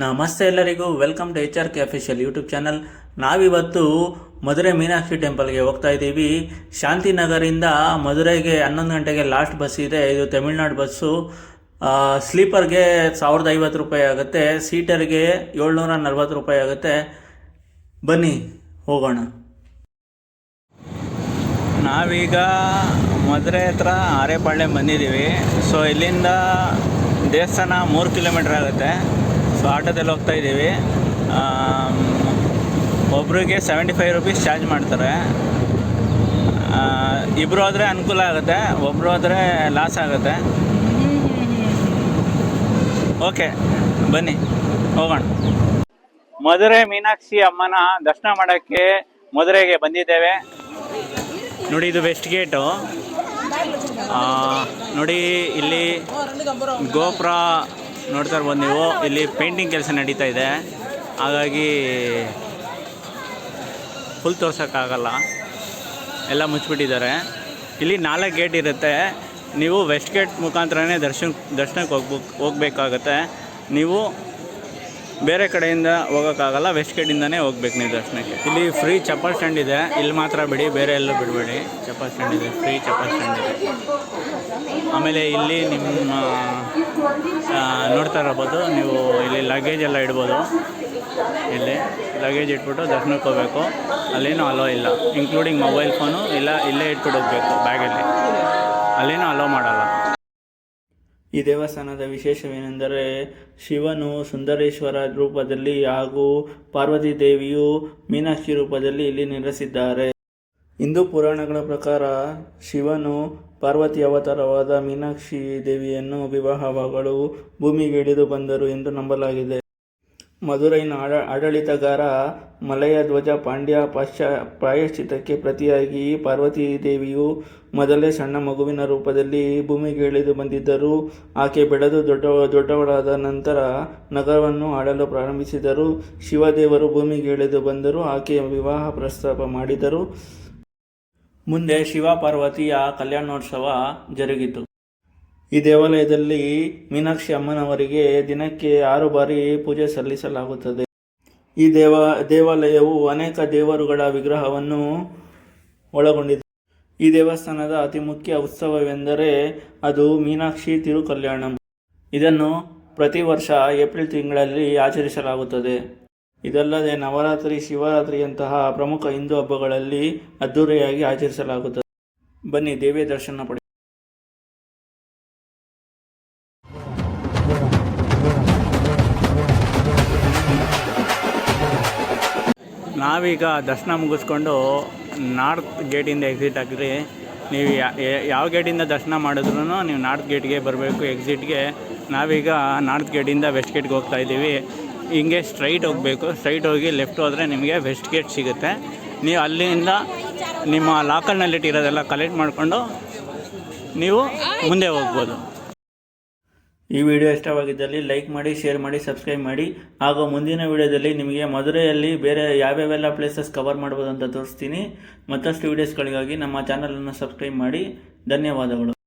ನಮಸ್ತೆ ಎಲ್ಲರಿಗೂ, welcome to HR K official YouTube channel. ನಾವಿವತ್ತು ಮಧುರೆ ಮೀನಾಕ್ಷಿ ಟೆಂಪಲ್ಗೆ ಹೋಗ್ತಾ ಇದ್ದೀವಿ. ಶಾಂತಿನಗರಿಂದ ಮಧುರೆಗೆ 11 ಗಂಟೆಗೆ ಲಾಸ್ಟ್ ಬಸ್ ಇದೆ. ಇದು ತಮಿಳ್ನಾಡು ಬಸ್ಸು. ಸ್ಲೀಪರ್ಗೆ 1050 ರೂಪಾಯಿ ಆಗುತ್ತೆ, ಸೀಟರ್ಗೆ 740 ರೂಪಾಯಿ ಆಗುತ್ತೆ. ಬನ್ನಿ ಹೋಗೋಣ. ನಾವೀಗ ಮಧುರೆ ಹತ್ರ ಆರೇಪಾಳ್ಯಂ ಬಂದಿದ್ದೀವಿ. ಸೊ ಇಲ್ಲಿಂದ ದೇವಸ್ಥಾನ 3 ಕಿಲೋಮೀಟ್ರ್ ಆಗುತ್ತೆ. ಸೊ ಆಟೋದಲ್ಲಿ ಹೋಗ್ತಾ ಇದ್ದೀವಿ. ಒಬ್ರಿಗೆ 75 ರೂಪೀಸ್ ಚಾರ್ಜ್ ಮಾಡ್ತಾರೆ. ಇಬ್ಬರು ಹೋದರೆ ಅನುಕೂಲ ಆಗುತ್ತೆ, ಒಬ್ಬರು ಹೋದರೆ ಲಾಸ್ ಆಗುತ್ತೆ. ಓಕೆ, ಬನ್ನಿ ಹೋಗೋಣ. ಮಧುರೆ ಮೀನಾಕ್ಷಿ ಅಮ್ಮನ ದರ್ಶನ ಮಾಡೋಕ್ಕೆ ಮಧುರೆಗೆ ಬಂದಿದ್ದೇವೆ. ನೋಡಿ, ಇದು ವೆಸ್ಟ್ ಗೇಟು. ನೋಡಿ, ಇಲ್ಲಿ ಗೋಪುರ ನೋಡ್ತಾ ಇರ್ಬೋದು ನೀವು. ಇಲ್ಲಿ ಪೇಂಟಿಂಗ್ ಕೆಲಸ ನಡೀತಾ ಇದೆ, ಹಾಗಾಗಿ ಫುಲ್ ತೋರ್ಸೋಕ್ಕಾಗಲ್ಲ, ಎಲ್ಲ ಮುಚ್ಚಿಬಿಟ್ಟಿದ್ದಾರೆ. ಇಲ್ಲಿ 4 ಗೇಟ್ ಇರುತ್ತೆ. ನೀವು ವೆಸ್ಟ್ ಗೇಟ್ ಮುಖಾಂತರನೇ ದರ್ಶನಕ್ಕೆ ಹೋಗ್ಬೇಕಾಗತ್ತೆ. ನೀವು ಬೇರೆ ಕಡೆಯಿಂದ ಹೋಗೋಕ್ಕಾಗಲ್ಲ, ವೆಸ್ಟ್ ಗೇಟಿಂದನೇ ಹೋಗ್ಬೇಕು ನೀವು ದರ್ಶನಕ್ಕೆ. ಇಲ್ಲಿ ಫ್ರೀ ಚಪ್ಪಲ್ ಸ್ಟ್ಯಾಂಡ್ ಇದೆ, ಇಲ್ಲಿ ಮಾತ್ರ ಬಿಡಿ, ಬೇರೆ ಎಲ್ಲೂ ಬಿಡಬೇಡಿ. ಚಪ್ಪಲ್ ಸ್ಟ್ಯಾಂಡ್ ಇದೆ, ಫ್ರೀ ಚಪ್ಪಲ್ ಸ್ಟ್ಯಾಂಡ್ ಇದೆ. ಆಮೇಲೆ ಇಲ್ಲಿ ನಿಮ್ಮ ನೋಡ್ತಾ ಇರ್ಬೋದು ನೀವು, ಇಲ್ಲಿ ಲಗೇಜ್ ಎಲ್ಲ ಇಡ್ಬೋದು. ಇಲ್ಲಿ ಲಗೇಜ್ ಇಟ್ಬಿಟ್ಟು ದರ್ಶನಕ್ಕೆ ಹೋಗಬೇಕು. ಅಲ್ಲೇನೂ ಅಲೋ ಇಲ್ಲ, ಇನ್ಕ್ಲೂಡಿಂಗ್ ಮೊಬೈಲ್ ಫೋನು ಇಲ್ಲ, ಇಲ್ಲೇ ಇಟ್ಬಿಟ್ಟು ಹೋಗಬೇಕು ಬ್ಯಾಗಲ್ಲಿ. ಅಲ್ಲೇನೂ ಅಲೋ ಮಾಡಲ್ಲ. ಈ ದೇವಸ್ಥಾನದ ವಿಶೇಷವೇನೆಂದರೆ, ಶಿವನು ಸುಂದರೇಶ್ವರ ರೂಪದಲ್ಲಿ ಹಾಗೂ ಪಾರ್ವತಿ ದೇವಿಯು ಮೀನಾಕ್ಷಿ ರೂಪದಲ್ಲಿ ಇಲ್ಲಿ ನೆಲೆಸಿದ್ದಾರೆ. ಹಿಂದೂ ಪುರಾಣಗಳ ಪ್ರಕಾರ ಶಿವನು ಪಾರ್ವತಿ ಅವತಾರವಾದ ಮೀನಾಕ್ಷಿ ದೇವಿಯನ್ನು ವಿವಾಹವಾಗಲು ಭೂಮಿಗೆ ಇಳಿದು ಬಂದರು ಎಂದು ನಂಬಲಾಗಿದೆ. ಮಧುರೈನ ಆಡಳಿತಗಾರ ಮಲಯ ಧ್ವಜ ಪಾಂಡ್ಯ ಪ್ರಾಯಶ್ಚಿತ್ತಕ್ಕೆ ಪ್ರತಿಯಾಗಿ ಪಾರ್ವತಿ ದೇವಿಯು ಮೊದಲೇ ಸಣ್ಣ ಮಗುವಿನ ರೂಪದಲ್ಲಿ ಭೂಮಿಗೆ ಇಳಿದು ಬಂದಿದ್ದರು. ಆಕೆ ಬೆಳೆದು ದೊಡ್ಡವಳಾದ ನಂತರ ನಗರವನ್ನು ಆಳಲು ಪ್ರಾರಂಭಿಸಿದರು. ಶಿವದೇವರು ಭೂಮಿಗೆ ಇಳಿದು ಬಂದರು. ಆಕೆಯ ವಿವಾಹ ಪ್ರಸ್ತಾಪ ಮಾಡಿದರು. ಮುಂದೆ ಶಿವ ಪಾರ್ವತಿಯ ಕಲ್ಯಾಣೋತ್ಸವ ಜರುಗಿತು. ಈ ದೇವಾಲಯದಲ್ಲಿ ಮೀನಾಕ್ಷಿ ಅಮ್ಮನವರಿಗೆ ದಿನಕ್ಕೆ 6 ಬಾರಿ ಪೂಜೆ ಸಲ್ಲಿಸಲಾಗುತ್ತದೆ. ಈ ದೇವಾಲಯವು ಅನೇಕ ದೇವರುಗಳ ವಿಗ್ರಹವನ್ನು ಒಳಗೊಂಡಿದೆ. ಈ ದೇವಸ್ಥಾನದ ಅತಿ ಮುಖ್ಯ ಉತ್ಸವವೆಂದರೆ ಅದು ಮೀನಾಕ್ಷಿ ತಿರುಕಲ್ಯಾಣಂ. ಇದನ್ನು ಪ್ರತಿ ವರ್ಷ ಏಪ್ರಿಲ್ ತಿಂಗಳಲ್ಲಿ ಆಚರಿಸಲಾಗುತ್ತದೆ. ಇದಲ್ಲದೆ ನವರಾತ್ರಿ, ಶಿವರಾತ್ರಿಯಂತಹ ಪ್ರಮುಖ ಹಿಂದೂ ಹಬ್ಬಗಳಲ್ಲಿ ಅದ್ದೂರಿಯಾಗಿ ಆಚರಿಸಲಾಗುತ್ತದೆ. ಬನ್ನಿ ದೇವಿಯ ದರ್ಶನ ಪಡೆಯೋಣ. ನಾವೀಗ ದರ್ಶನ ಮುಗಿಸ್ಕೊಂಡು ನಾರ್ತ್ ಗೇಟಿಂದ ಎಕ್ಸಿಟ್ ಆಗಿರಿ. ನೀವು ಯಾವ ಗೇಟಿಂದ ದರ್ಶನ ಮಾಡಿದ್ರೂ ನೀವು ನಾರ್ತ್ ಗೇಟ್ಗೆ ಬರಬೇಕು ಎಕ್ಸಿಟ್ಗೆ. ನಾವೀಗ ನಾರ್ತ್ ಗೇಟಿಂದ ವೆಸ್ಟ್ ಗೇಟ್ಗೆ ಹೋಗ್ತಾ ಇದ್ದೀವಿ. ಹಿಂಗೆ ಸ್ಟ್ರೈಟ್ ಹೋಗಬೇಕು. ಸ್ಟ್ರೈಟ್ ಹೋಗಿ ಲೆಫ್ಟ್ ಹೋದರೆ ನಿಮಗೆ ವೆಸ್ಟ್ ಗೇಟ್ ಸಿಗುತ್ತೆ. ನೀವು ಅಲ್ಲಿಂದ ನಿಮ್ಮ ಲಾಕರ್ನಲ್ಲಿಟ್ಟಿರೋದೆಲ್ಲ ಕಲೆಕ್ಟ್ ಮಾಡಿಕೊಂಡು ನೀವು ಮುಂದೆ ಹೋಗ್ಬೋದು. ಈ ವಿಡಿಯೋ ಇಷ್ಟವಾಗಿದ್ದಲ್ಲಿ ಲೈಕ್ ಮಾಡಿ, ಶೇರ್ ಮಾಡಿ, ಸಬ್ಸ್ಕ್ರೈಬ್ ಮಾಡಿ. ಹಾಗೂ ಮುಂದಿನ ವಿಡಿಯೋದಲ್ಲಿ ನಿಮಗೆ ಮಧುರೆಯಲ್ಲಿ ಬೇರೆ ಯಾವ್ಯಾವೆಲ್ಲ ಪ್ಲೇಸಸ್ ಕವರ್ ಮಾಡ್ಬೋದು ಅಂತ ತೋರಿಸ್ತೀನಿ. ಮತ್ತಷ್ಟು ವೀಡಿಯೋಸ್ಗಳಿಗಾಗಿ ನಮ್ಮ ಚಾನಲನ್ನು ಸಬ್ಸ್ಕ್ರೈಬ್ ಮಾಡಿ. ಧನ್ಯವಾದಗಳು.